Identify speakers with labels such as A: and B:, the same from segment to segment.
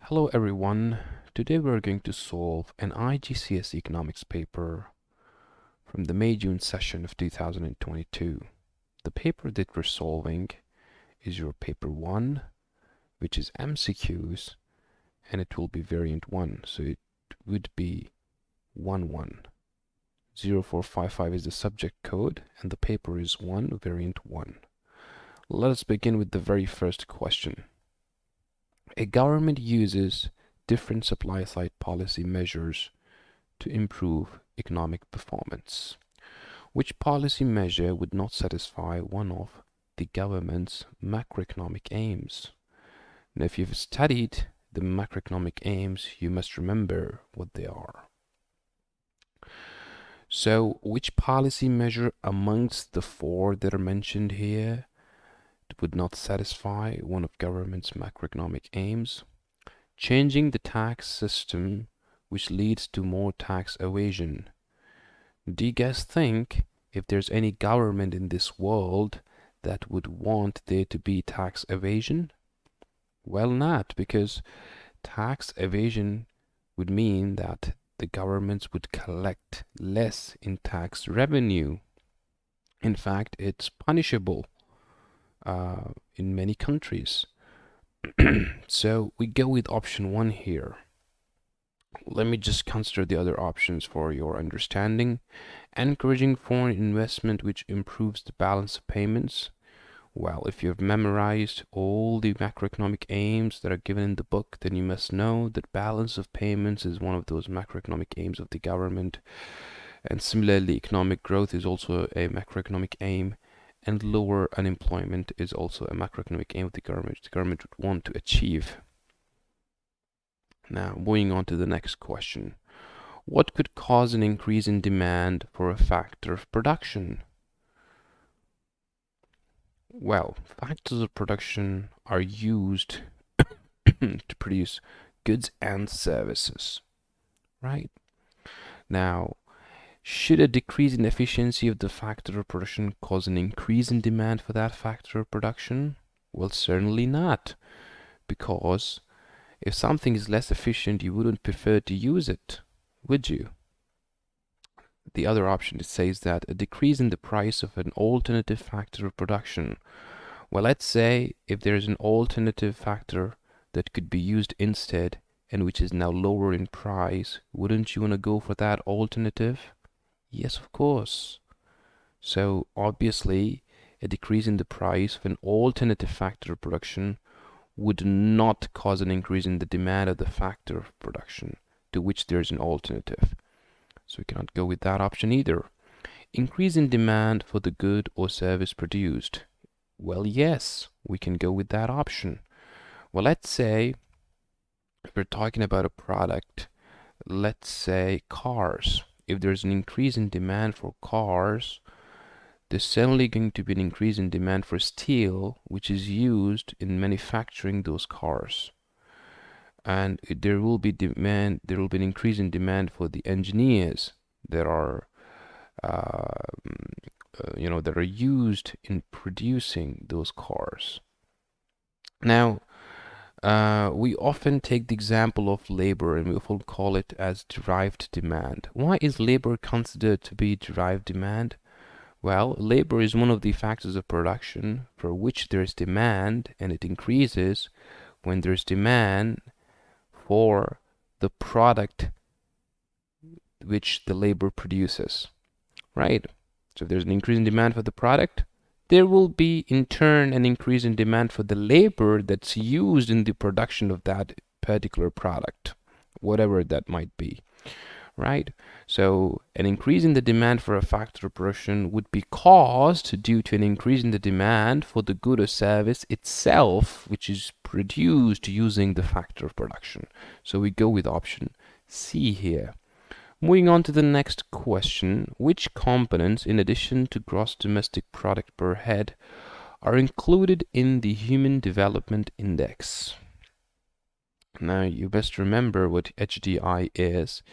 A: Hello everyone, today we're going to solve an Igcse economics paper from the May-June session of 2022. The paper that we're solving is your paper 1, which is MCQs, and it will be variant 1, so it would be 11. 0455 is the subject code, and the paper is 1, variant 1. Let us begin with the very first question. A government uses different supply-side policy measures to improve economic performance. Which policy measure would not satisfy one of the government's macroeconomic aims? Now, if you've studied the macroeconomic aims, you must remember what they are. So, which policy measure amongst the four that are mentioned here would not satisfy one of government's macroeconomic aims? Changing the tax system, which leads to more tax evasion. Do you guys think if there's any government in this world that would want there to be tax evasion? Well, not, because tax evasion would mean that the governments would collect less in tax revenue. In fact, it's punishable in many countries. So we go with option 1 here. Let me just consider the other options for your understanding. Encouraging foreign investment, which improves the balance of payments. Well, if you've memorized all the macroeconomic aims that are given in the book, then you must know that balance of payments is one of those macroeconomic aims of the government. And similarly, economic growth is also a macroeconomic aim, and lower unemployment is also a macroeconomic aim of the government would want to achieve. Now, moving on to the next question. What could cause an increase in demand for a factor of production? Well, factors of production are used to produce goods and services, right? Now, should a decrease in efficiency of the factor of production cause an increase in demand for that factor of production? Well, certainly not, because if something is less efficient, you wouldn't prefer to use it, would you? The other option, it says that a decrease in the price of an alternative factor of production. Well, let's say if there's an alternative factor that could be used instead and which is now lower in price, wouldn't you want to go for that alternative? Yes, of course. So obviously, a decrease in the price of an alternative factor of production would not cause an increase in the demand of the factor of production to which there is an alternative. So we cannot go with that option either. Increase in demand for the good or service produced. Well, yes, we can go with that option. Well, let's say if we're talking about a product, let's say cars. If there's an increase in demand for cars, there's certainly going to be an increase in demand for steel, which is used in manufacturing those cars. And there will be an increase in demand for the engineers that are that are used in producing those cars. Now, we often take the example of labor, and we often call it as derived demand. Why is labor considered to be derived demand? Well, labor is one of the factors of production for which there is demand, and it increases when there's demand for the product which the labor produces, right? So if there's an increase in demand for the product, there will be in turn an increase in demand for the labor that's used in the production of that particular product, whatever that might be, right? So an increase in the demand for a factor of production would be caused due to an increase in the demand for the good or service itself, which is produced using the factor of production. So we go with option C here. Moving on to the next question, which components, in addition to gross domestic product per head, are included in the Human Development Index? Now, you best remember what HDI is.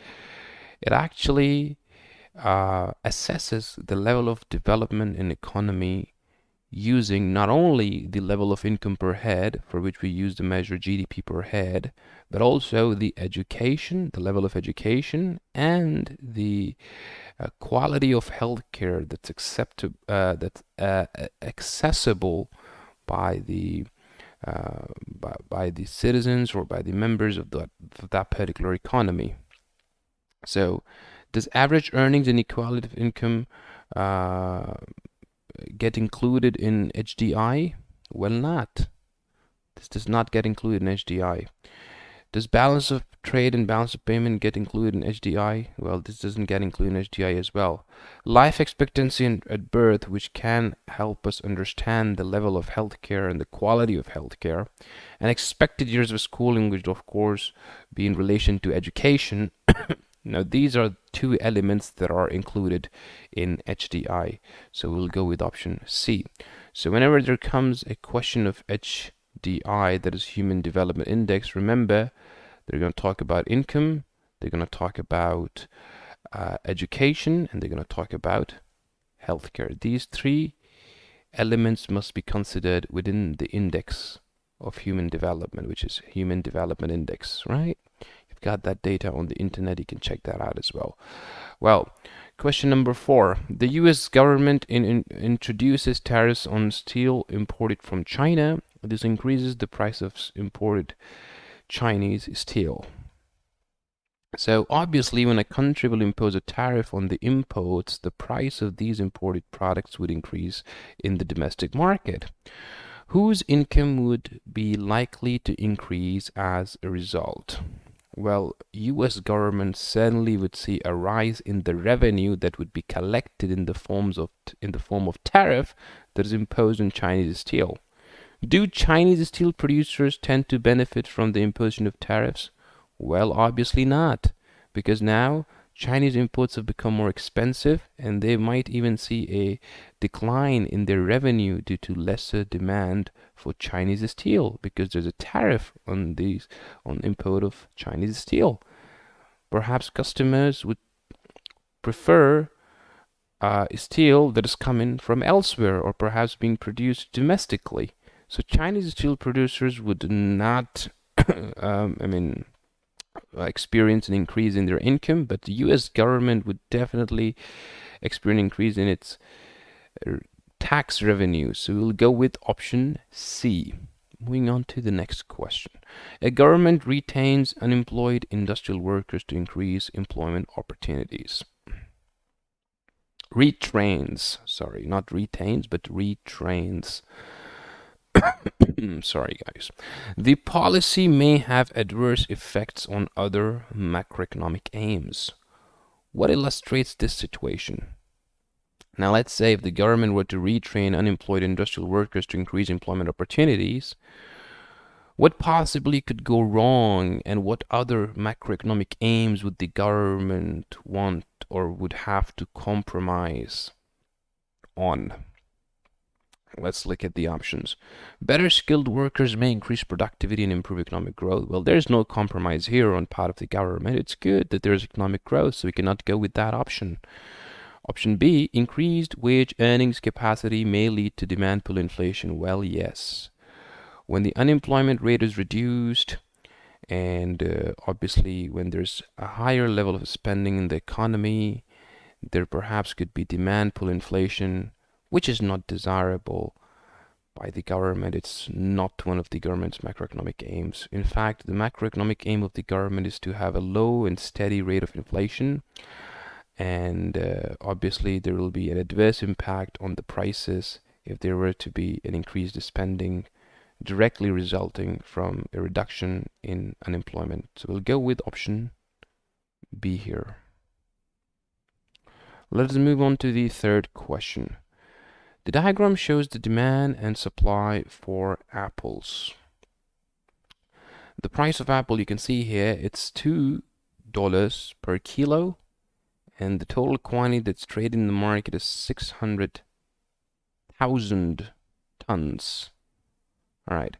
A: It actually assesses the level of development in economy using not only the level of income per head, for which we use to measure GDP per head, but also the education, the level of education, and the quality of healthcare that's accessible by the by the citizens or by the members of that particular economy. So, does average earnings and equality of income get included in HDI? Well, not. This does not get included in HDI. Does balance of trade and balance of payment get included in HDI? Well, this doesn't get included in HDI as well. Life expectancy at birth, which can help us understand the level of healthcare and the quality of healthcare, and expected years of schooling, which of course be in relation to education. Now, these are two elements that are included in HDI. So we'll go with option C. So whenever there comes a question of HDI, that is Human Development Index, remember, they're going to talk about income, they're going to talk about education, and they're going to talk about healthcare. These three elements must be considered within the index of human development, which is Human Development Index, right? You've got that data on the internet, you can check that out as well. Well, question number 4. The US government introduces tariffs on steel imported from China. This increases the price of imported Chinese steel. So obviously, when a country will impose a tariff on the imports, the price of these imported products would increase in the domestic market. Whose income would be likely to increase as a result? Well, US government certainly would see a rise in the revenue that would be collected in the form of tariff that is imposed on Chinese steel. Do Chinese steel producers tend to benefit from the imposition of tariffs? Well, obviously not, because now Chinese imports have become more expensive, and they might even see a decline in their revenue due to lesser demand for Chinese steel, because there's a tariff on import of Chinese steel. Perhaps customers would prefer steel that is coming from elsewhere, or perhaps being produced domestically. So Chinese steel producers would not experience an increase in their income, but the US government would definitely experience an increase in its tax revenue. So we'll go with option C. Moving on to the next question. A government retains unemployed industrial workers to increase employment opportunities. Retrains, sorry, not retains, but retrains. Sorry, guys. The policy may have adverse effects on other macroeconomic aims. What illustrates this situation? Now, let's say if the government were to retrain unemployed industrial workers to increase employment opportunities, what possibly could go wrong, and what other macroeconomic aims would the government want or would have to compromise on? Let's look at the options. Better skilled workers may increase productivity and improve economic growth. Well, there's no compromise here on part of the government. It's good that there's economic growth, so we cannot go with that option. Option B, increased wage earnings capacity may lead to demand pull inflation. Well, yes. When the unemployment rate is reduced, and obviously when there's a higher level of spending in the economy, there perhaps could be demand pull inflation, which is not desirable by the government. It's not one of the government's macroeconomic aims. In fact, the macroeconomic aim of the government is to have a low and steady rate of inflation, and obviously there will be an adverse impact on the prices if there were to be an increased spending directly resulting from a reduction in unemployment. So we'll go with option B here. Let us move on to the third question. The diagram shows the demand and supply for apples. The price of apple, you can see here, it's $2 per kilo, and the total quantity that's traded in the market is 600,000 tons. All right.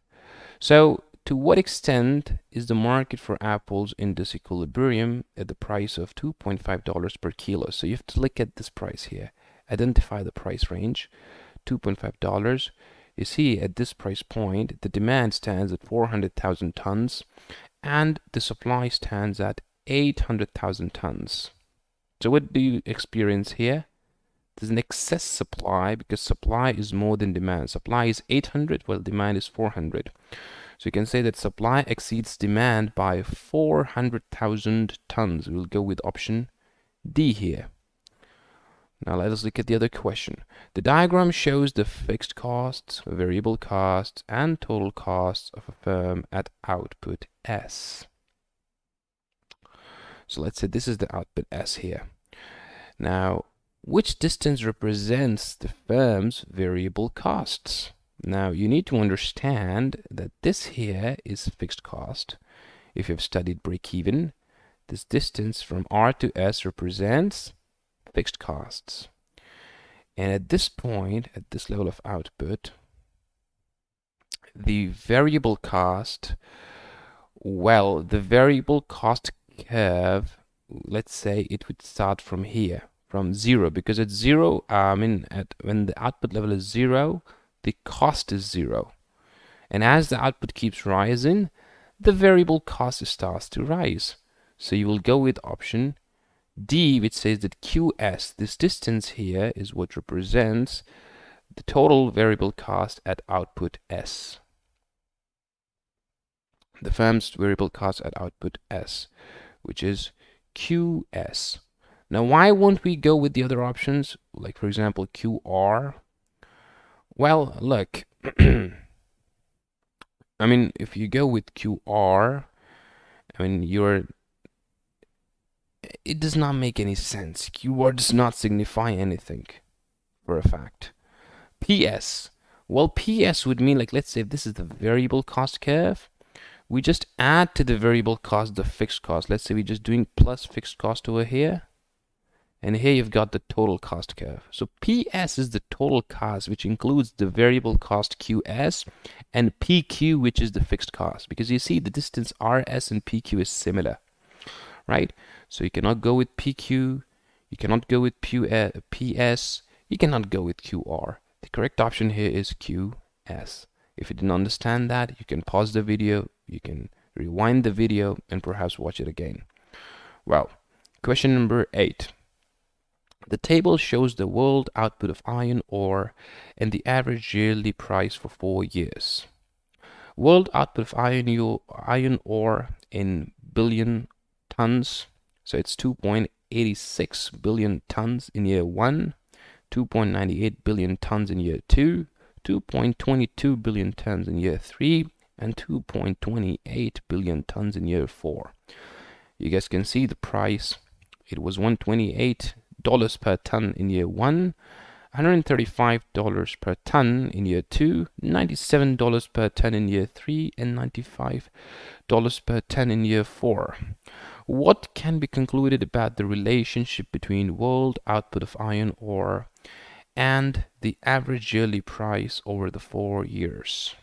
A: So to what extent is the market for apples in disequilibrium at the price of $2.5 per kilo? So you have to look at this price here. Identify the price range. $2.5, you see at this price point, the demand stands at 400,000 tons and the supply stands at 800,000 tons. So what do you experience here? There's an excess supply because supply is more than demand. Supply is 800 while demand is 400. So you can say that supply exceeds demand by 400,000 tons. We'll go with option D here. Now let us look at the other question. The diagram shows the fixed costs, variable costs, and total costs of a firm at output S. So let's say this is the output S here. Now, which distance represents the firm's variable costs? Now, you need to understand that this here is fixed cost. If you've studied break-even, this distance from R to S represents fixed costs. And at this point, at this level of output, the variable cost, well, the variable cost curve, let's say it would start from here, from 0, because at 0, when the output level is 0, the cost is 0. And as the output keeps rising, the variable cost starts to rise. So you will go with option D, which says that QS, this distance here, is what represents the total variable cost at output S. The firm's variable cost at output S, which is QS. Now, why won't we go with the other options, like for example QR? Well, look, I mean, if you go with QR, I mean, it does not make any sense. QR does not signify anything for a fact. PS, well, PS would mean, like, let's say if this is the variable cost curve, we just add to the variable cost the fixed cost. Let's say we're just doing plus fixed cost over here. And here you've got the total cost curve. So PS is the total cost, which includes the variable cost QS, and PQ, which is the fixed cost. Because you see the distance RS and PQ is similar, right? So you cannot go with PQ, you cannot go with PS, you cannot go with QR. The correct option here is QS. If you didn't understand that, you can pause the video, you can rewind the video, and perhaps watch it again. Well, question number 8. The table shows the world output of iron ore and the average yearly price for 4 years. World output of iron ore in billion tons. So it's 2.86 billion tons in year 1, 2.98 billion tons in year 2, 2.22 billion tons in year 3, and 2.28 billion tons in year 4. You guys can see the price. It was $128 per ton in year 1, $135 per ton in year 2, $97 per ton in year 3, and $95 per ton in year 4. What can be concluded about the relationship between world output of iron ore and the average yearly price over the 4 years?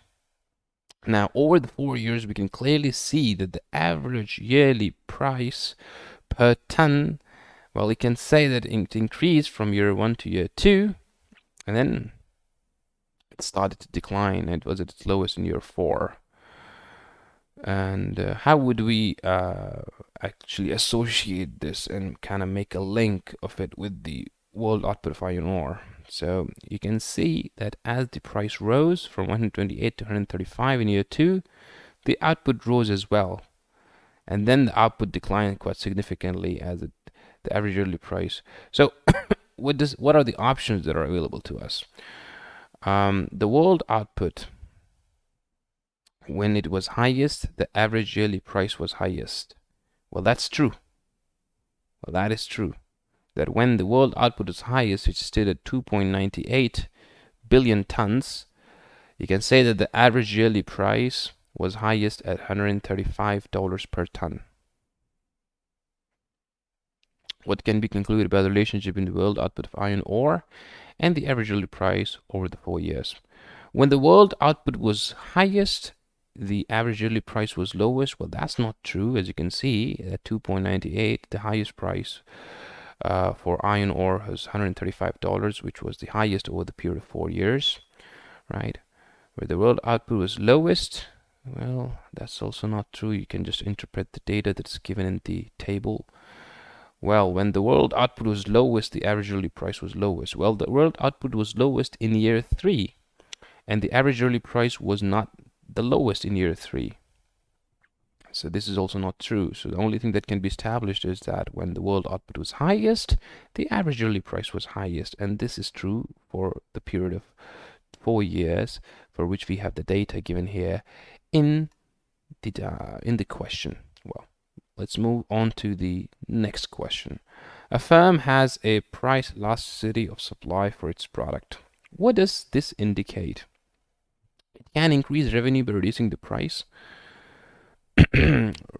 A: Now, over the 4 years, we can clearly see that the average yearly price per ton, well, we can say that it increased from year 1 to year 2, and then it started to decline. It was at its lowest in year 4. And how would we actually associate this and kind of make a link of it with the world output of iron ore? So you can see that as the price rose from 128 to 135 in year 2, the output rose as well. And then the output declined quite significantly as the average yearly price. So what are the options that are available to us? The world output, when it was highest, the average yearly price was highest. Well, that's true. Well, that is true. That when the world output is highest, which stood at 2.98 billion tons, you can say that the average yearly price was highest at $135 per ton. What can be concluded about the relationship in the world output of iron ore and the average yearly price over the 4 years? When the world output was highest, the average yearly price was lowest. Well, that's not true. As you can see, at 2.98, the highest price for iron ore was $135, which was the highest over the period of 4 years, right? Where the world output was lowest, well, that's also not true. You can just interpret the data that's given in the table. Well, when the world output was lowest, the average yearly price was lowest. Well, the world output was lowest in year 3, and the average yearly price was not the lowest in year 3. So this is also not true. So the only thing that can be established is that when the world output was highest, the average yearly price was highest. And this is true for the period of 4 years, for which we have the data given here in the question. Well, let's move on to the next question. A firm has a price elasticity of supply for its product. What does this indicate? It can increase revenue by reducing the price.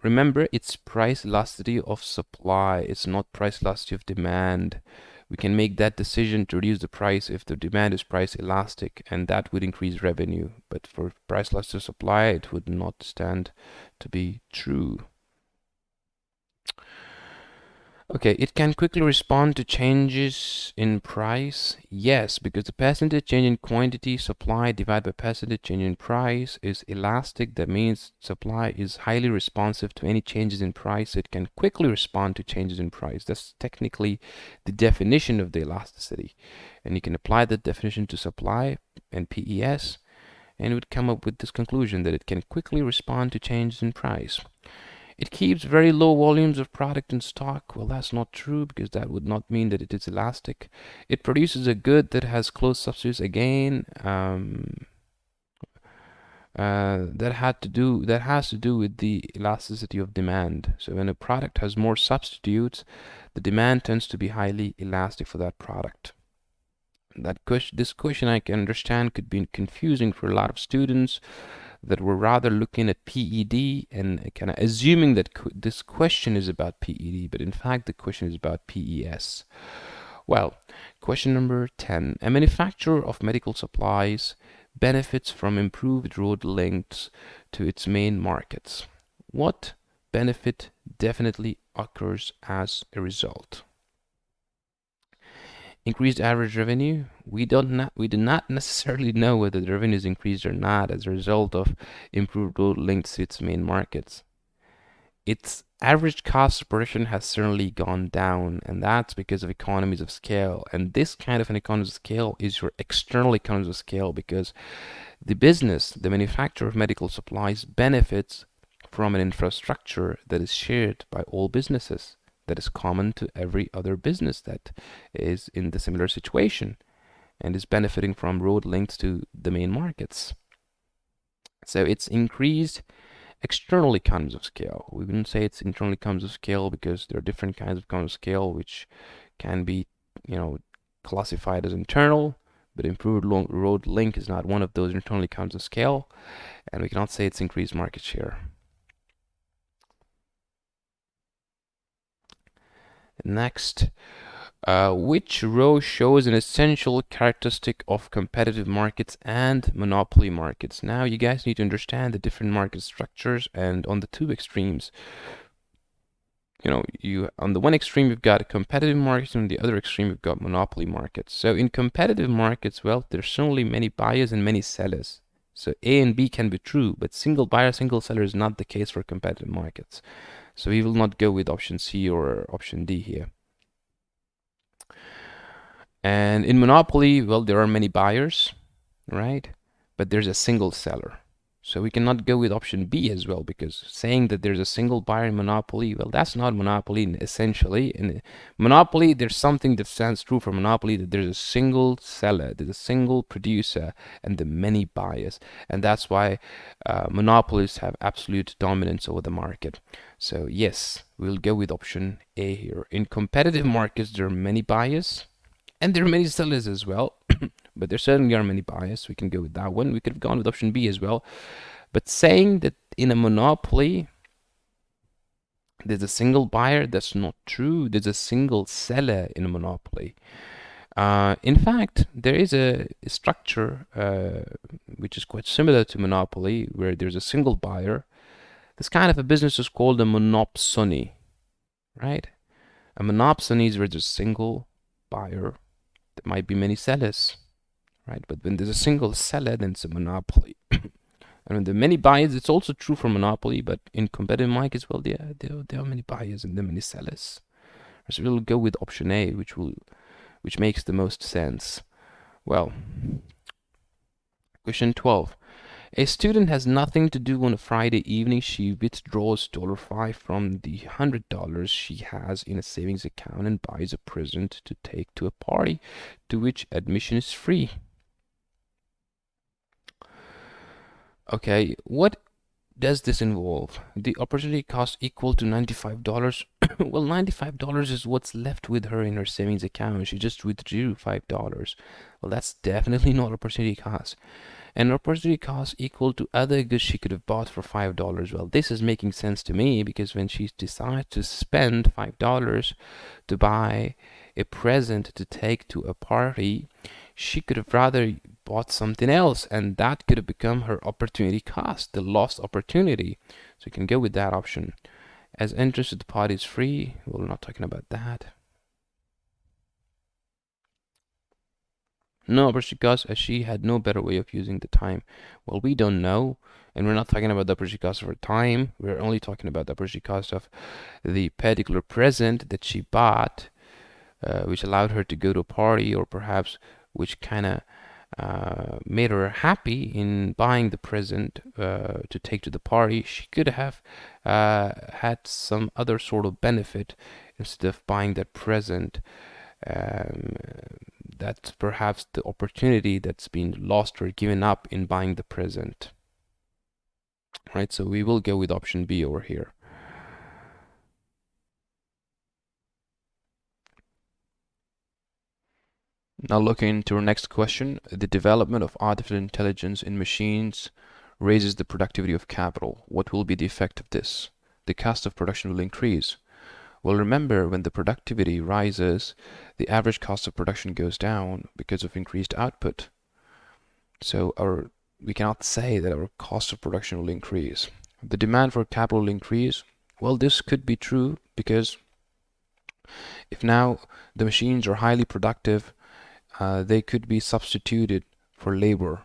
A: Remember, it's price elasticity of supply. It's not price elasticity of demand. We can make that decision to reduce the price if the demand is price elastic, and that would increase revenue. But for price elasticity of supply, it would not stand to be true. Okay, it can quickly respond to changes in price. Yes, because the percentage change in quantity supply divided by percentage change in price is elastic. That means supply is highly responsive to any changes in price. It can quickly respond to changes in price. That's technically the definition of the elasticity. And you can apply that definition to supply and PES, and it would come up with this conclusion that it can quickly respond to changes in price. It keeps very low volumes of product in stock. Well, that's not true, because that would not mean that it is elastic. It produces a good that has close substitutes. Again, that has to do with the elasticity of demand. So when a product has more substitutes, the demand tends to be highly elastic for that product. This question, I can understand, could be confusing for a lot of students that were rather looking at PED and kind of assuming that this question is about PED, but in fact the question is about PES. Well, question number 10. A manufacturer of medical supplies benefits from improved road lengths to its main markets. What benefit definitely occurs as a result? Increased average revenue. We do not necessarily know whether the revenue is increased or not as a result of improved road links to its main markets. Its average cost of production has certainly gone down, and that's because of economies of scale. And this kind of an economies of scale is your external economies of scale, because the manufacturer of medical supplies, benefits from an infrastructure that is shared by all businesses, that is common to every other business that is in the similar situation and is benefiting from road links to the main markets. So it's increased external economies of scale. We wouldn't say it's internal economies of scale, because there are different kinds of economies of scale which can be, classified as internal, but improved road link is not one of those internal economies of scale, and we cannot say it's increased market share. Next, which row shows an essential characteristic of competitive markets and monopoly markets? Now, you guys need to understand the different market structures, and on the two extremes, on the one extreme you've got competitive markets, and on the other extreme you've got monopoly markets. So in competitive markets, well, there's certainly many buyers and many sellers. So A and B can be true, but single buyer, single seller is not the case for competitive markets. So we will not go with option C or option D here. And in monopoly, well, there are many buyers, right? But there's a single seller. So we cannot go with option B as well, because saying that there's a single buyer in monopoly, well, that's not monopoly essentially. In monopoly, there's something that stands true for monopoly, that there's a single seller, there's a single producer, and the many buyers. And that's why monopolies have absolute dominance over the market. So yes, we'll go with option A here. In competitive markets, there are many buyers, and there are many sellers as well. But there certainly are many buyers. We can go with that one. We could have gone with option B as well. But saying that in a monopoly there's a single buyer, that's not true. There's a single seller in a monopoly. In fact, there is a structure which is quite similar to monopoly, where there's a single buyer. This kind of a business is called a monopsony, right? A monopsony is where there's a single buyer. There might be many sellers, right? But when there's a single seller, then it's a monopoly. And when there are many buyers, it's also true for monopoly, but in competitive market as well, there are many buyers and there are many sellers. So we'll go with option A, which makes the most sense. Well, question 12. A student has nothing to do on a Friday evening. She withdraws $5 from the $100 she has in a savings account and buys a present to take to a party to which admission is free. Okay, what does this involve? The opportunity cost equal to $95. Well, $95 is what's left with her in her savings account. She just withdrew $5. Well, that's definitely not opportunity cost. And opportunity cost equal to other goods she could have bought for $5. Well, this is making sense to me because when she decides to spend $5 to buy a present to take to a party, she could have rather bought something else, and that could have become her opportunity cost, the lost opportunity. So you can go with that option. As entrance to the party is free, we're not talking about that. No, but as she had no better way of using the time. Well, we don't know, and we're not talking about the opportunity cost of her time. We're only talking about the opportunity cost of the particular present that she bought, which allowed her to go to a party, or perhaps which kind of made her happy in buying the present to take to the party. She could have had some other sort of benefit instead of buying that present. Um, that's perhaps the opportunity that's been lost or given up in buying the present. Right, so we will go with option B over here. Now looking into our next question, the development of artificial intelligence in machines raises the productivity of capital. What will be the effect of this? The cost of production will increase. Well, remember, when the productivity rises, the average cost of production goes down because of increased output. So we cannot say that our cost of production will increase. The demand for capital will increase. Well, this could be true because if now the machines are highly productive, they could be substituted for labor,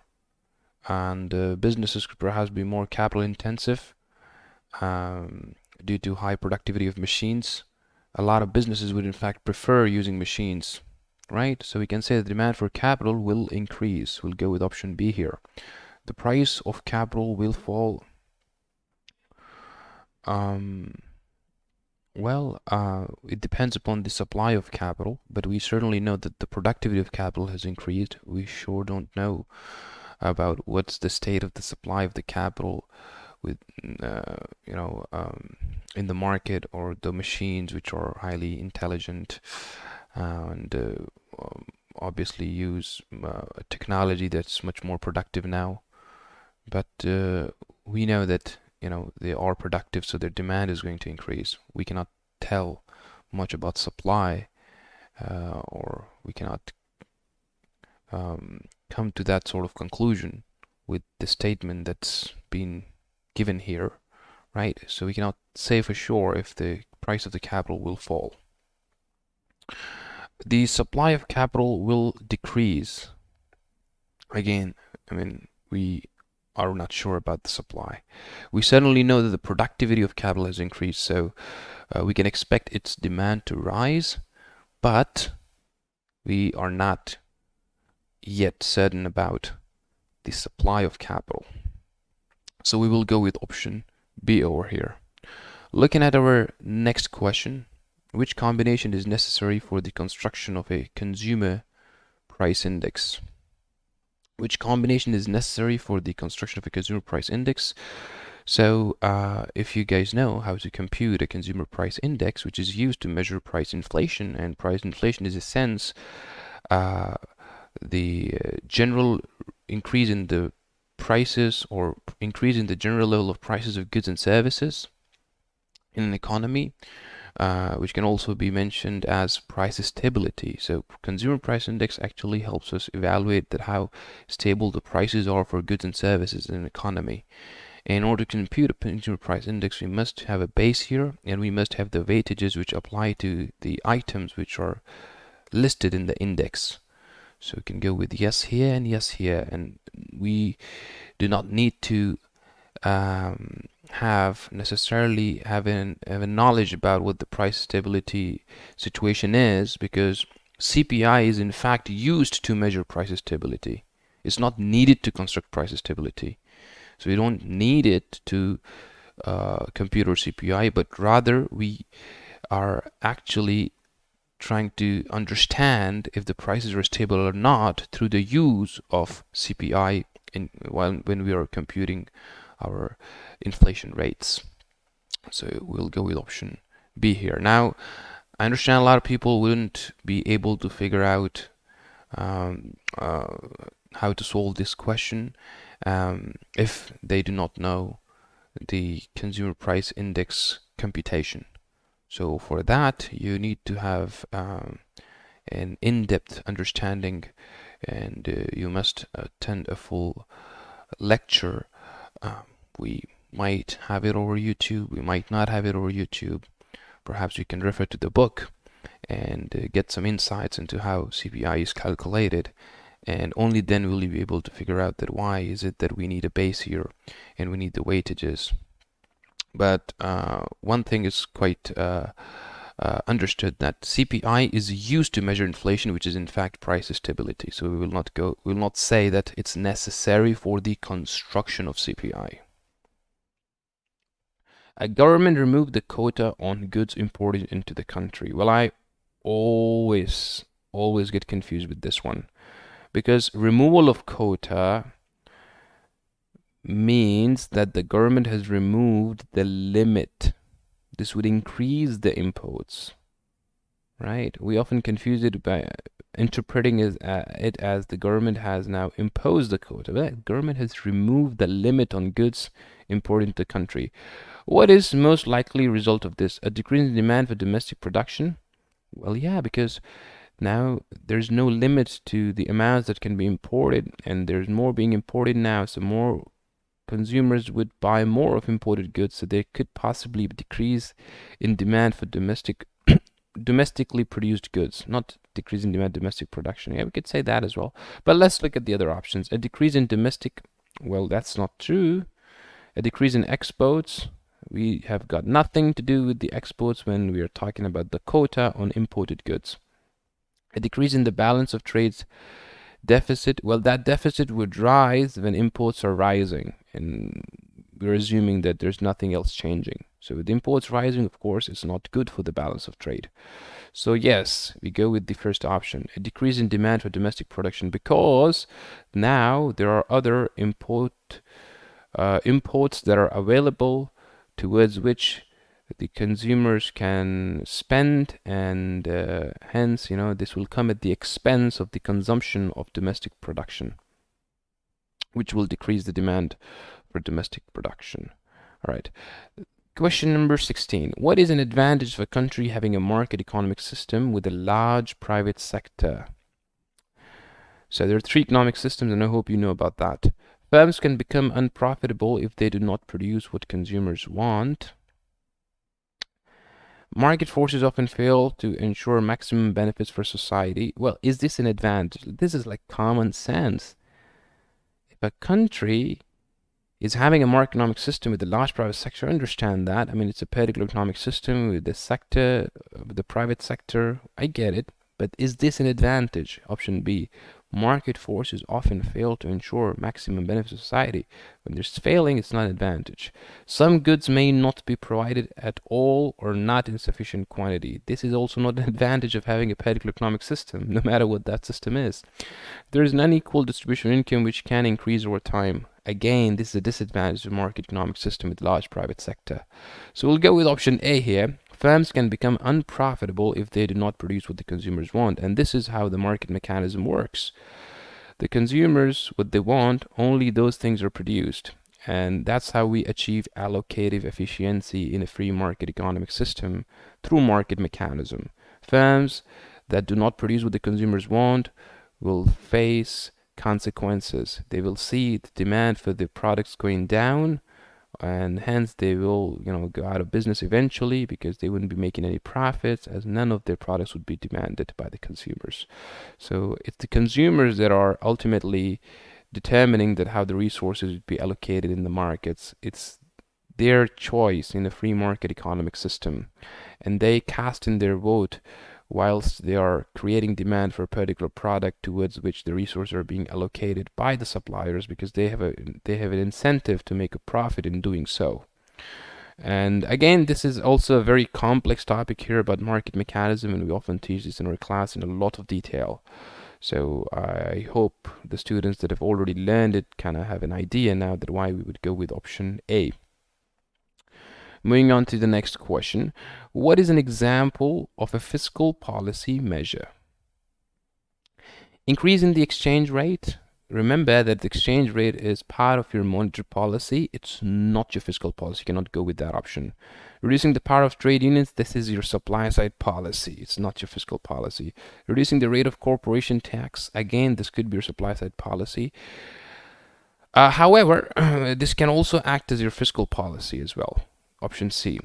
A: and businesses could perhaps be more capital intensive due to high productivity of machines. A lot of businesses would in fact prefer using machines, right? So we can say the demand for capital will increase. We'll go with option B here. The price of capital will fall. Well, it depends upon the supply of capital, but we certainly know that the productivity of capital has increased. We sure don't know about what's the state of the supply of the capital with, in the market, or the machines which are highly intelligent and obviously use technology that's much more productive now. But we know that they are productive, so their demand is going to increase. We cannot tell much about supply, or we cannot come to that sort of conclusion with the statement that's been given here, right? So we cannot say for sure if the price of the capital will fall. The supply of capital will decrease. Again, we are not sure about the supply. We certainly know that the productivity of capital has increased, so we can expect its demand to rise, but we are not yet certain about the supply of capital. So we will go with option B over here. Looking at our next question, which combination is necessary for the construction of a consumer price index? Which combination is necessary for the construction of a consumer price index? So if you guys know how to compute a consumer price index, which is used to measure price inflation, and price inflation is in a sense the general increase in the prices, or increase in the general level of prices of goods and services in an economy, which can also be mentioned as price stability. So consumer price index actually helps us evaluate that how stable the prices are for goods and services in an economy. In order to compute a consumer price index, we must have a base here, and we must have the weightages which apply to the items which are listed in the index. So we can go with yes here and yes here, and we do not need to have necessarily have a knowledge about what the price stability situation is, because CPI is in fact used to measure price stability. It's not needed to construct price stability. So we don't need it to compute our CPI, but rather we are actually trying to understand if the prices are stable or not through the use of CPI when we are computing our inflation rates. So we'll go with option B here. Now, I understand a lot of people wouldn't be able to figure out how to solve this question if they do not know the consumer price index computation. So for that, you need to have an in-depth understanding, and you must attend a full lecture. We might have it over YouTube, we might not have it over YouTube. Perhaps you can refer to the book and get some insights into how CPI is calculated, and only then will you be able to figure out that why is it that we need a base here and we need the weightages. But one thing is quite understood, that CPI is used to measure inflation, which is in fact price stability. So we will not say that it's necessary for the construction of CPI. A government removed the quota on goods imported into the country. Well, I always get confused with this one, because removal of quota means that the government has removed the limit. This would increase the imports, right? We often confuse it by interpreting it as the government has now imposed the quota. But the government has removed the limit on goods imported into the country. What is most likely result of this? A decrease in demand for domestic production? Well, yeah, because now there's no limit to the amounts that can be imported, and there's more being imported now, so more consumers would buy more of imported goods, so there could possibly be a decrease in demand for domestically produced goods, not decrease in demand domestic production. Yeah, we could say that as well. But let's look at the other options. A decrease in domestic, well, that's not true. A decrease in exports, we have got nothing to do with the exports when we are talking about the quota on imported goods. A decrease in the balance of trades deficit, well, that deficit would rise when imports are rising, and we're assuming that there's nothing else changing. So with imports rising, of course, it's not good for the balance of trade. So yes, we go with the first option, a decrease in demand for domestic production, because now there are other imports that are available towards which the consumers can spend, and hence, this will come at the expense of the consumption of domestic production, which will decrease the demand for domestic production. All right. Question number 16. What is an advantage of a country having a market economic system with a large private sector? So there are three economic systems, and I hope you know about that. Firms can become unprofitable if they do not produce what consumers want. Market forces often fail to ensure maximum benefits for society. Well, is this an advantage? This is like common sense. If a country is having a market economic system with a large private sector, understand that. I mean, it's a particular economic system with the sector, with the private sector. I get it. But is this an advantage? Option B. Market forces often fail to ensure maximum benefit to society. When there's failing, it's not an advantage. Some goods may not be provided at all or not in sufficient quantity. This is also not an advantage of having a particular economic system, no matter what that system is. There is an unequal distribution of income which can increase over time. Again, this is a disadvantage of market economic system with large private sector. So we'll go with option A here. Firms can become unprofitable if they do not produce what the consumers want, and this is how the market mechanism works. The consumers, what they want, only those things are produced, and that's how we achieve allocative efficiency in a free market economic system through market mechanism. Firms that do not produce what the consumers want will face consequences. They will see the demand for the products going down, and hence they will, go out of business eventually because they wouldn't be making any profits, as none of their products would be demanded by the consumers. So it's the consumers that are ultimately determining that how the resources would be allocated in the markets. It's their choice in a free market economic system, and they cast in their vote whilst they are creating demand for a particular product towards which the resources are being allocated by the suppliers, because they have an incentive to make a profit in doing so. And again, this is also a very complex topic here about market mechanism, and we often teach this in our class in a lot of detail. So I hope the students that have already learned it kind of have an idea now that why we would go with option A. Moving on to the next question. What is an example of a fiscal policy measure? Increasing the exchange rate. Remember that the exchange rate is part of your monetary policy. It's not your fiscal policy. You cannot go with that option. Reducing the power of trade unions. This is your supply side policy. It's not your fiscal policy. Reducing the rate of corporation tax. Again, this could be your supply side policy. However, this can also act as your fiscal policy as well. Option C.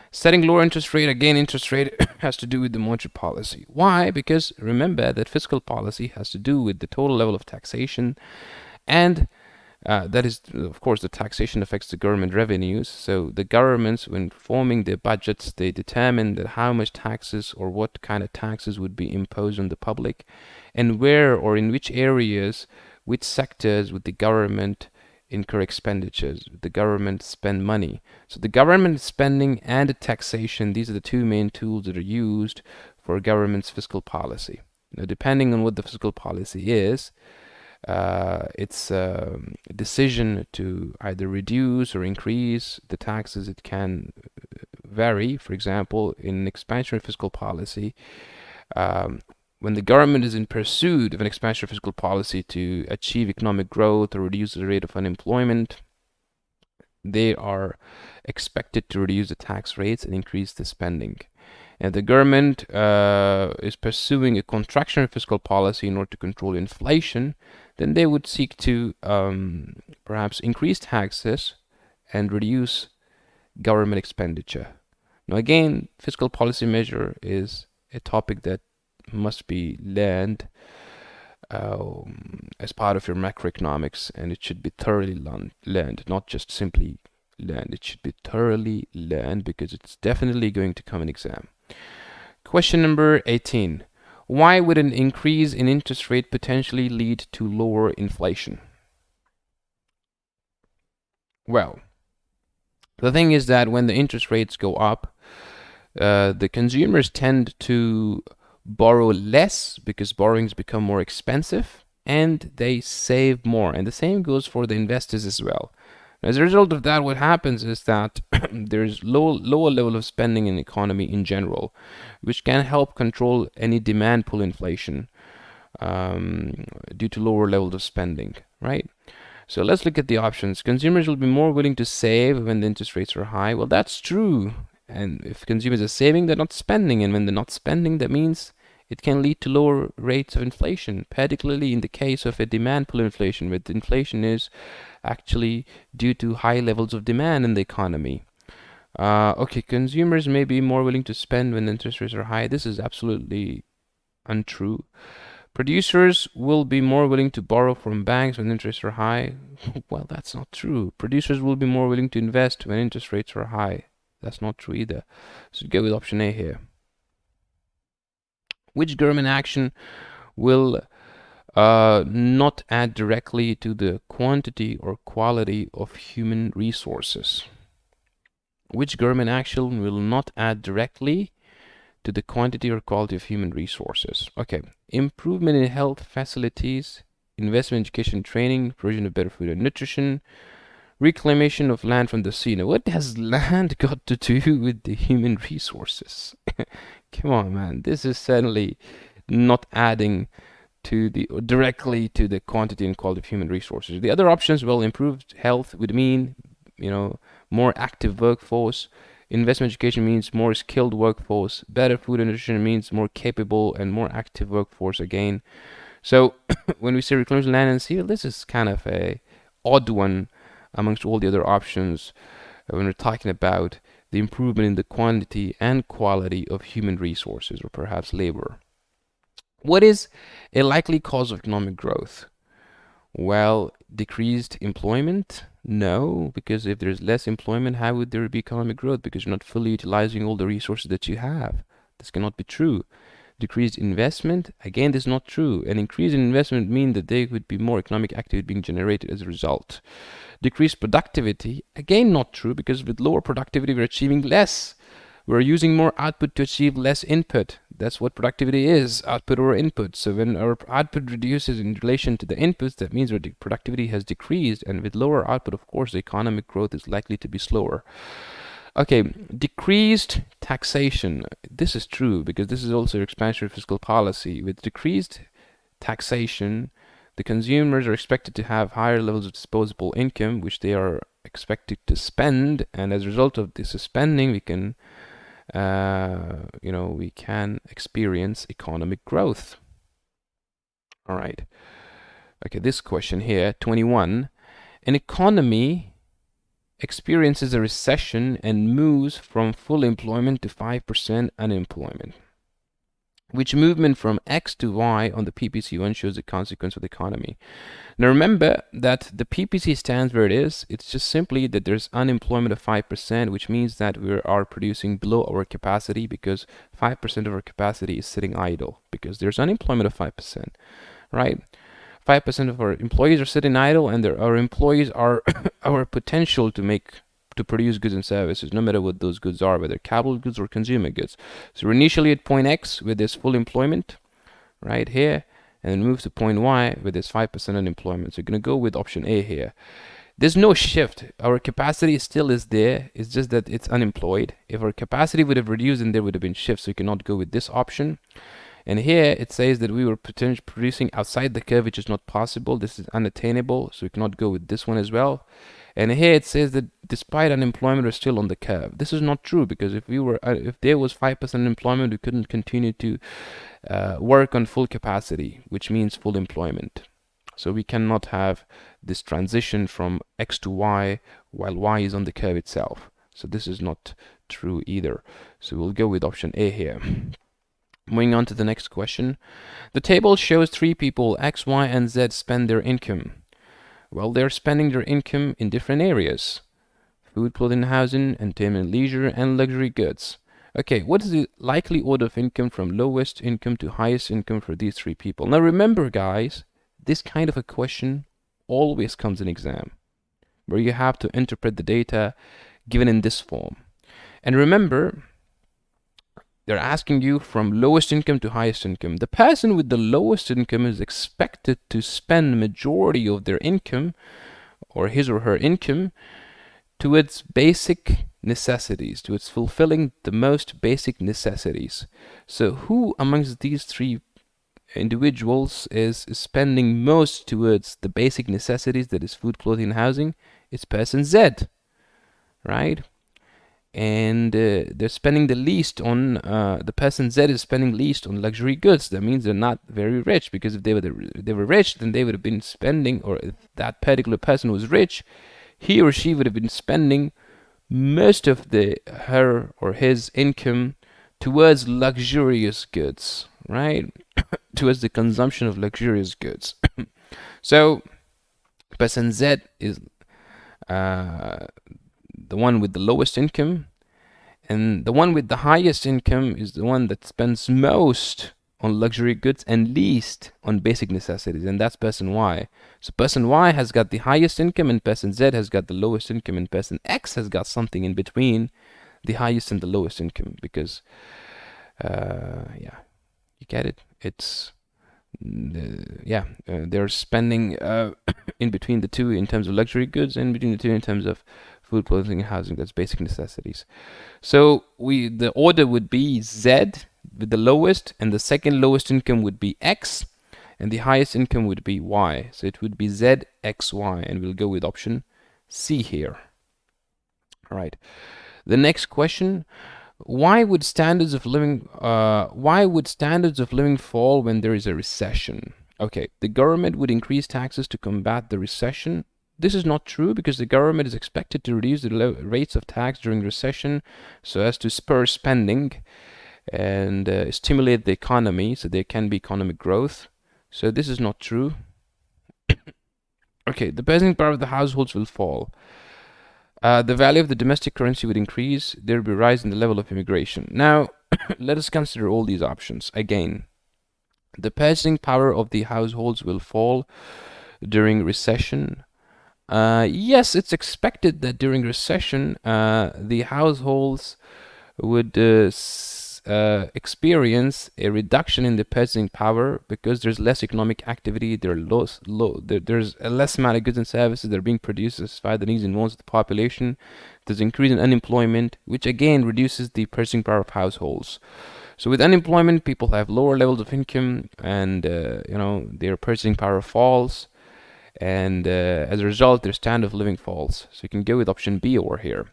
A: Setting lower interest rate. Again, interest rate has to do with the monetary policy. Why? Because remember that fiscal policy has to do with the total level of taxation, and that is, of course, the taxation affects the government revenues. So the governments, when forming their budgets, they determine that how much taxes or what kind of taxes would be imposed on the public, and where or in which areas, which sectors would the government incur expenditures, the government spend money. So the government spending and the taxation, these are the two main tools that are used for government's fiscal policy. Now, depending on what the fiscal policy is, it's a decision to either reduce or increase the taxes. It can vary. For example, in an expansionary fiscal policy, when the government is in pursuit of an expansionary fiscal policy to achieve economic growth or reduce the rate of unemployment, they are expected to reduce the tax rates and increase the spending. And the government is pursuing a contractionary fiscal policy in order to control inflation, then they would seek to perhaps increase taxes and reduce government expenditure. Now again, fiscal policy measure is a topic that must be learned as part of your macroeconomics, and it should be thoroughly learned, not just simply learned. It should be thoroughly learned because it's definitely going to come in exam. Question number 18. Why would an increase in interest rate potentially lead to lower inflation? Well, the thing is that when the interest rates go up, the consumers tend to borrow less because borrowings become more expensive, and they save more. And the same goes for the investors as well. As a result of that, what happens is that there's lower level of spending in the economy in general, which can help control any demand pull inflation due to lower levels of spending, right? So let's look at the options. Consumers will be more willing to save when the interest rates are high. Well, that's true. And if consumers are saving, they're not spending. And when they're not spending, that means it can lead to lower rates of inflation, particularly in the case of a demand pull inflation, where the inflation is actually due to high levels of demand in the economy. Okay, consumers may be more willing to spend when interest rates are high. This is absolutely untrue. Producers will be more willing to borrow from banks when interest rates are high. Well, that's not true. Producers will be more willing to invest when interest rates are high. That's not true either. So go with option A here. Which government action will not add directly to the quantity or quality of human resources? Which government action will not add directly to the quantity or quality of human resources? Okay, improvement in health facilities, investment in education and training, provision of better food and nutrition, reclamation of land from the sea. Now, what has land got to do with the human resources? Come on, man. This is certainly not adding to the directly to the quantity and quality of human resources. The other options, well, improved health would mean, more active workforce. Investment education means more skilled workforce. Better food and nutrition means more capable and more active workforce again. So when we say reclamation land and sea, this is kind of a odd one amongst all the other options. when we're talking about the improvement in the quantity and quality of human resources, or perhaps labor. What is a likely cause of economic growth? Well, decreased employment? No, because if there's less employment, how would there be economic growth? Because you're not fully utilizing all the resources that you have. This cannot be true. Decreased investment? Again, this is not true. An increase in investment means that there would be more economic activity being generated as a result. Decreased productivity? Again, not true, because with lower productivity, we're achieving less. We're using more output to achieve less input. That's what productivity is, output over input. So when our output reduces in relation to the inputs, that means our productivity has decreased. And with lower output, of course, the economic growth is likely to be slower. Okay, decreased taxation. This is true because this is also expansionary fiscal policy. With decreased taxation, the consumers are expected to have higher levels of disposable income, which they are expected to spend. And as a result of this spending, we can we can experience economic growth. All right. Okay, this question here, 21. An economy experiences a recession and moves from full employment to 5% unemployment. Which movement from X to Y on the PPC1 shows the consequence of the economy? Now remember that the PPC stands where it is. It's just simply that there's unemployment of 5%, which means that we are producing below our capacity because 5% of our capacity is sitting idle because there's unemployment of 5%, right? 5% of our employees are sitting idle, and our employees are our potential to produce goods and services, no matter what those goods are, whether capital goods or consumer goods. So we're initially at point X with this full employment right here, and then move to point Y with this 5% unemployment. So we're going to go with option A here. There's no shift. Our capacity still is there. It's just that it's unemployed. If our capacity would have reduced, then there would have been shifts. So you cannot go with this option. And here it says that we were potentially producing outside the curve, which is not possible. This is unattainable. So we cannot go with this one as well. And here it says that despite unemployment, we're still on the curve. This is not true, because if there was 5% unemployment, we couldn't continue to work on full capacity, which means full employment. So we cannot have this transition from X to Y while Y is on the curve itself. So this is not true either. So we'll go with option A here. Moving on to the next question. The table shows 3 people, X, Y, and Z, spend their income. Well, they're spending their income in different areas: food, clothing, housing, entertainment, leisure, and luxury goods. Okay, what is the likely order of income from lowest income to highest income for these 3 people? Now remember, guys, this kind of a question always comes in exam, where you have to interpret the data given in this form. And remember, they're asking you from lowest income to highest income. The person with the lowest income is expected to spend majority of their income, or his or her income, towards basic necessities, towards fulfilling the most basic necessities. So who amongst these 3 individuals is spending most towards the basic necessities, that is food, clothing, and housing? It's person Z, right? And they're spending the least on the person Z is spending least on luxury goods. That means they're not very rich, because if they were rich, then they would have been spending, or if that particular person was rich, he or she would have been spending most of her or his income towards luxurious goods, right? Towards the consumption of luxurious goods. So person Z is the one with the lowest income, and the one with the highest income is the one that spends most on luxury goods and least on basic necessities, and that's person Y. So person Y has got the highest income, and person Z has got the lowest income, and person X has got something in between the highest and the lowest income, because yeah, you get it. It's they're spending in between the two in terms of luxury goods, and between the two in terms of food, clothing, and housing. That's basic necessities. So the order would be Z with the lowest, and the second lowest income would be X, and the highest income would be Y. So it would be Z, X, Y, and we'll go with option C here. All right. The next question: why would standards of living fall when there is a recession? Okay, the government would increase taxes to combat the recession. This is not true because the government is expected to reduce the rates of tax during recession so as to spur spending and stimulate the economy so there can be economic growth. So this is not true. Okay, the purchasing power of the households will fall. The value of the domestic currency would increase. There would be a rise in the level of immigration. Now, let us consider all these options. Again, the purchasing power of the households will fall during recession. Yes, it's expected that during recession, the households would experience a reduction in the purchasing power because there's less economic activity. There's a less amount of goods and services that are being produced to satisfy the needs and wants of the population. There's increase in unemployment, which again reduces the purchasing power of households. So with unemployment, people have lower levels of income, and their purchasing power falls, and as a result, their standard of living falls. So you can go with option B over here.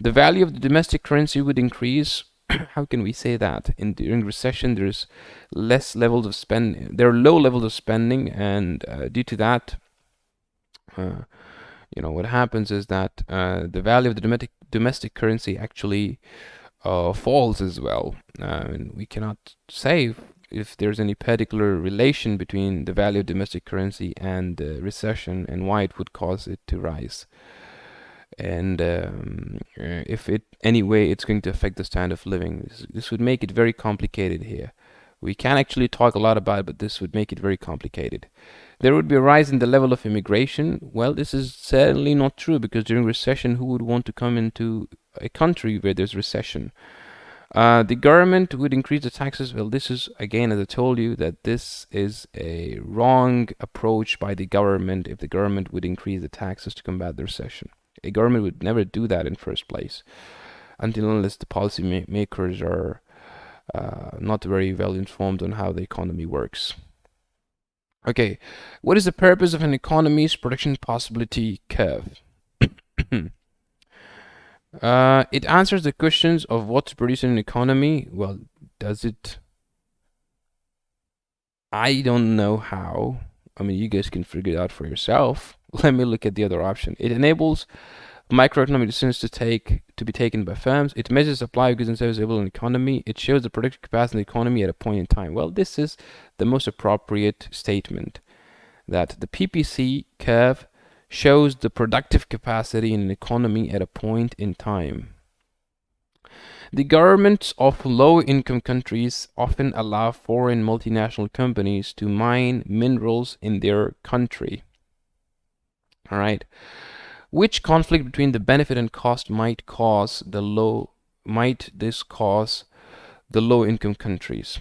A: The value of the domestic currency would increase. How can we say that? During recession, there's less levels of spend. There are low levels of spending, and due to that, what happens is that the value of the domestic currency actually falls as well. And we cannot say if there's any particular relation between the value of domestic currency and recession and why it would cause it to rise. And if it anyway it's going to affect the standard of living. This would make it very complicated here. We can actually talk a lot about it, but this would make it very complicated. There would be a rise in the level of immigration. Well, this is certainly not true because during recession, who would want to come into a country where there's recession? The government would increase the taxes. Well, this is, again, as I told you, that this is a wrong approach by the government if the government would increase the taxes to combat the recession. A government would never do that in first place until unless the policy makers are not very well informed on how the economy works. Okay, what is the purpose of an economy's production possibility curve? It answers the questions of what to produce in an economy. Well, does it? I don't know how. I mean, you guys can figure it out for yourself. Let me look at the other option. It enables microeconomic decisions to be taken by firms. It measures supply of goods and services available in the economy. It shows the productive capacity in the economy at a point in time. Well, this is the most appropriate statement, that the PPC curve shows the productive capacity in an economy at a point in time. The governments of low-income countries often allow foreign multinational companies to mine minerals in their country. All right. Which conflict between the benefit and cost might this cause the low-income countries?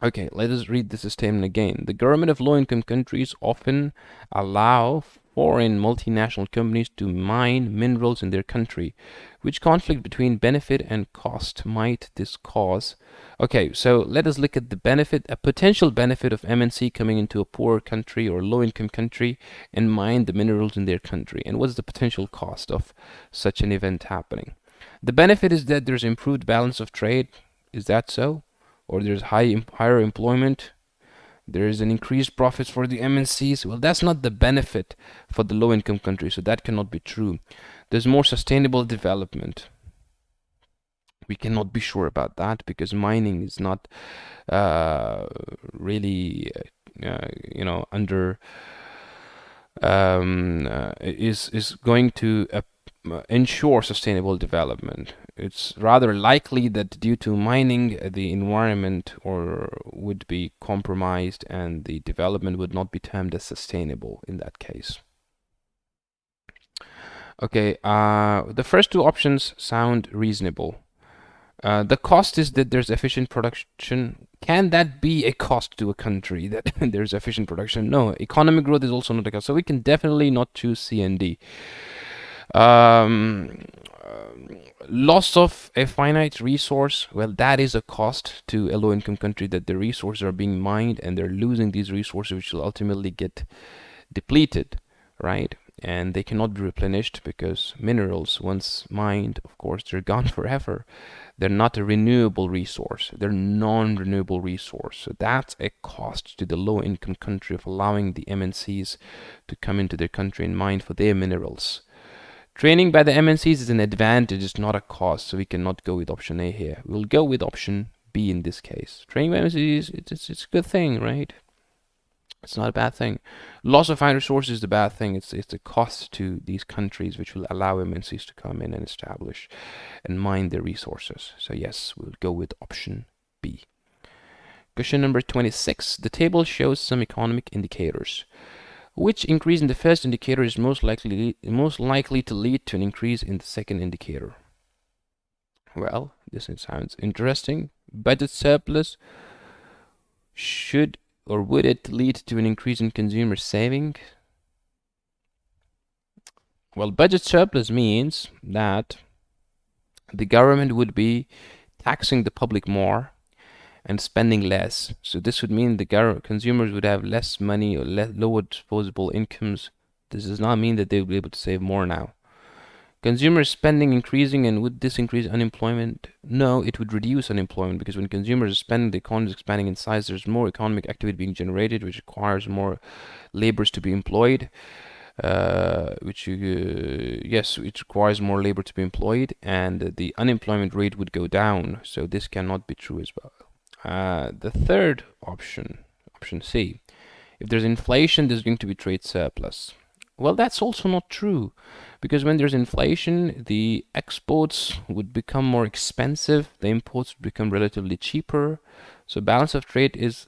A: Okay, let us read this statement again. The government of low-income countries often allow foreign multinational companies to mine minerals in their country. Which conflict between benefit and cost might this cause? Okay, so let us look at the benefit, a potential benefit of MNC coming into a poor country or low-income country and mine the minerals in their country. And what's the potential cost of such an event happening? The benefit is that there's improved balance of trade. Is that so? Or there's higher employment? There is an increased profits for the MNCs. Well, that's not the benefit for the low-income countries, so that cannot be true. There's more sustainable development. We cannot be sure about that because mining is not really, under is going to ensure sustainable development. It's rather likely that due to mining, the environment would be compromised and the development would not be termed as sustainable in that case. Okay, the first two options sound reasonable. The cost is that there's efficient production. Can that be a cost to a country that there's efficient production? No, economic growth is also not a cost. So we can definitely not choose C and D. Loss of a finite resource, well, that is a cost to a low-income country, that the resources are being mined and they're losing these resources, which will ultimately get depleted, right? and they cannot be replenished because minerals, once mined, of course, they're gone forever. They're not a renewable resource. They're non-renewable resource. So that's a cost to the low-income country of allowing the MNCs to come into their country and mine for their minerals. Training by the MNCs is an advantage, it's not a cost, so we cannot go with option A here. We'll go with option B in this case. Training by MNCs, it's a good thing, right? It's not a bad thing. Loss of fine resources is the bad thing. It's a cost to these countries which will allow MNCs to come in and establish and mine their resources. So yes, we'll go with option B. Question number 26. The table shows some economic indicators. Which increase in the first indicator is most likely to lead to an increase in the second indicator? Well, this sounds interesting. Budget surplus should or would it lead to an increase in consumer saving? Well, budget surplus means that the government would be taxing the public more and spending less. So this would mean the consumers would have less money or lower disposable incomes. This does not mean that they will be able to save more now. Consumer spending increasing, and would this increase unemployment? No, it would reduce unemployment, because when consumers are spending, the economy is expanding in size. There's more economic activity being generated, which requires more laborers to be employed. Yes, it requires more labor to be employed, and the unemployment rate would go down. So this cannot be true as well. The third option, option C, if there's inflation, there's going to be trade surplus. Well, that's also not true, because when there's inflation, the exports would become more expensive, the imports would become relatively cheaper, so balance of trade is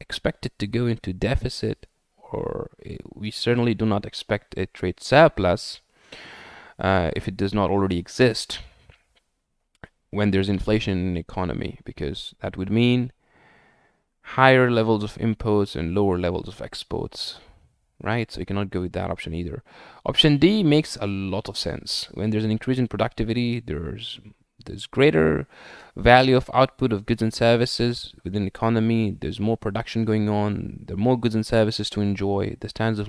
A: expected to go into deficit, or we certainly do not expect a trade surplus if it does not already exist when there's inflation in the economy, because that would mean higher levels of imports and lower levels of exports. Right? So you cannot go with that option either. Option D makes a lot of sense. When there's an increase in productivity, there's greater value of output of goods and services within the economy. There's more production going on. There are more goods and services to enjoy. The standards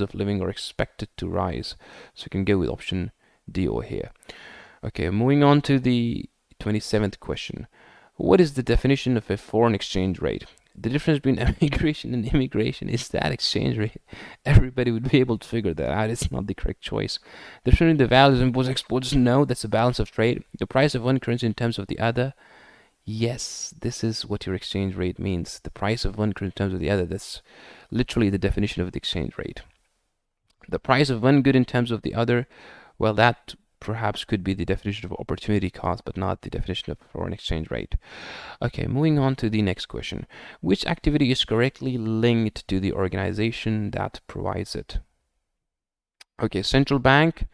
A: of living are expected to rise. So you can go with option D over here. Okay, moving on to the 27th question. What is the definition of a foreign exchange rate? The difference between emigration and immigration is that exchange rate. Everybody would be able to figure that out. It's not the correct choice. The difference between the values of imports and exports, no, that's a balance of trade. The price of one currency in terms of the other, yes, this is what your exchange rate means. The price of one currency in terms of the other, that's literally the definition of the exchange rate. The price of one good in terms of the other, well, that perhaps could be the definition of opportunity cost, but not the definition of foreign exchange rate. Okay, moving on to the next question. Which activity is correctly linked to the organization that provides it? Okay, central bank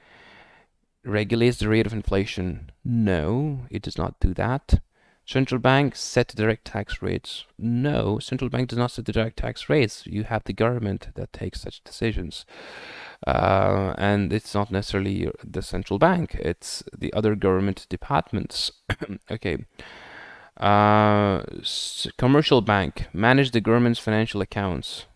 A: regulates the rate of inflation. No, it does not do that. Central bank set direct tax rates. No, central bank does not set the direct tax rates. You have the government that takes such decisions. And it's not necessarily the central bank, it's the other government departments. Okay. Commercial bank manage the government's financial accounts.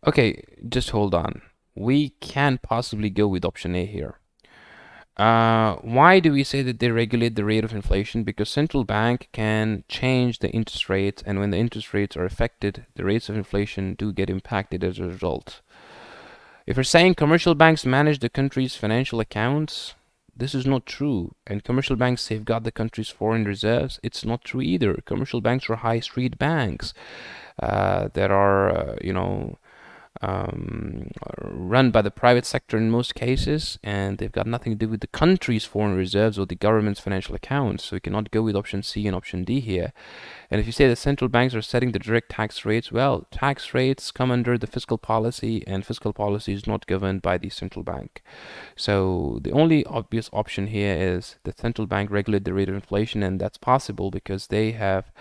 A: Okay, just hold on. We can possibly go with option A here. Why do we say that they regulate the rate of inflation? Because central bank can change the interest rates, and when the interest rates are affected, the rates of inflation do get impacted as a result. If you're saying commercial banks manage the country's financial accounts, this is not true. And commercial banks safeguard the country's foreign reserves, it's not true either. Commercial banks are high street banks that are, run by the private sector in most cases, and they've got nothing to do with the country's foreign reserves or the government's financial accounts. So you cannot go with option C and option D here. And if you say that central banks are setting the direct tax rates, well, tax rates come under the fiscal policy, and fiscal policy is not governed by the central bank. So the only obvious option here is the central bank regulate the rate of inflation, and that's possible because they have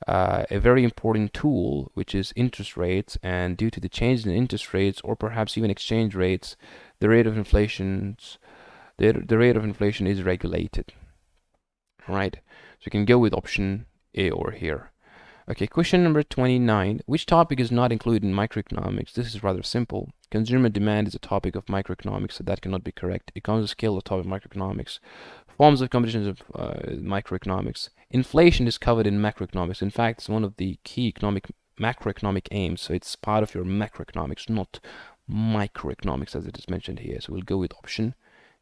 A: a very important tool, which is interest rates, and due to the change in interest rates or perhaps even exchange rates, the rate of inflation is regulated. Right, so you can go with option A over here. Okay, question number 29. Which topic is not included in microeconomics? This is rather simple. Consumer demand is a topic of microeconomics, so that cannot be correct. Economies of scale is a topic of microeconomics. Forms of competition of microeconomics. Inflation is covered in macroeconomics. In fact, it's one of the key macroeconomic aims, so it's part of your macroeconomics, not microeconomics as it is mentioned here. So we'll go with option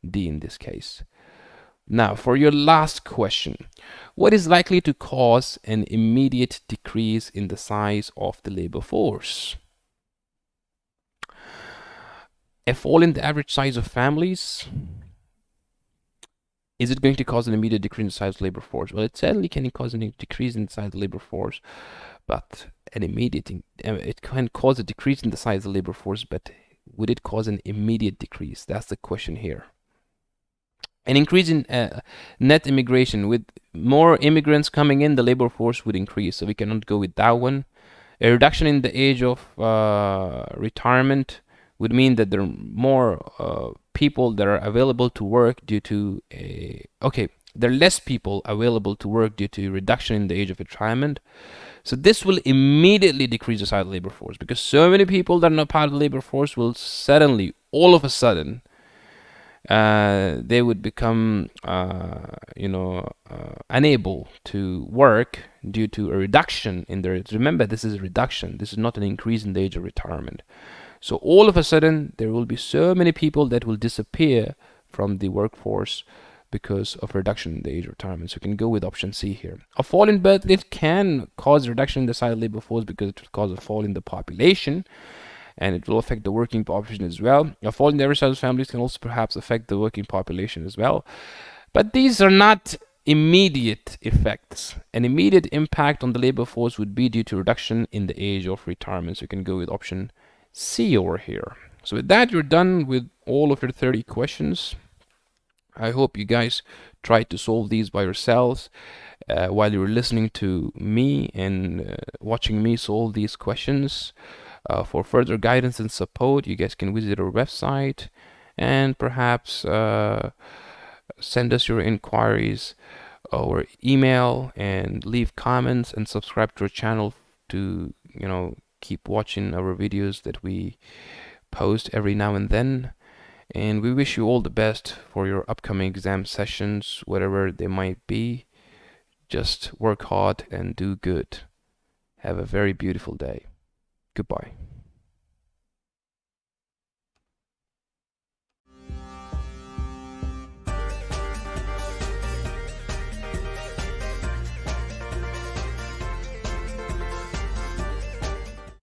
A: D in this case. Now, for your last question, what is likely to cause an immediate decrease in the size of the labor force? A fall in the average size of families? Is it going to cause an immediate decrease in the size of the labor force? Well, it certainly can cause a decrease in the size of the labor force, but it can cause a decrease in the size of the labor force, but would it cause an immediate decrease? That's the question here. An increase in net immigration. With more immigrants coming in, the labor force would increase, so we cannot go with that one. A reduction in the age of retirement would mean that there are more people that are available to work due to there are less people available to work due to reduction in the age of retirement. So this will immediately decrease the size of the labor force, because so many people that are not part of the labor force will suddenly, all of a sudden, they would become unable to work due to a reduction in their. Remember, this is a reduction. This is not an increase in the age of retirement. So all of a sudden, there will be so many people that will disappear from the workforce because of reduction in the age of retirement. So you can go with option C here. A fall in birth rate can cause a reduction in the size of labor force because it will cause a fall in the population, and it will affect the working population as well. A fall in the average size of families can also perhaps affect the working population as well. But these are not immediate effects. An immediate impact on the labor force would be due to reduction in the age of retirement. So you can go with option C over here. So with that, you're done with all of your 30 questions. I hope you guys try to solve these by yourselves while you're listening to me and watching me solve these questions. For further guidance and support, you guys can visit our website and perhaps send us your inquiries or email and leave comments and subscribe to our channel to keep watching our videos that we post every now and then. And we wish you all the best for your upcoming exam sessions, whatever they might be. Just work hard and do good. Have a very beautiful day. Goodbye.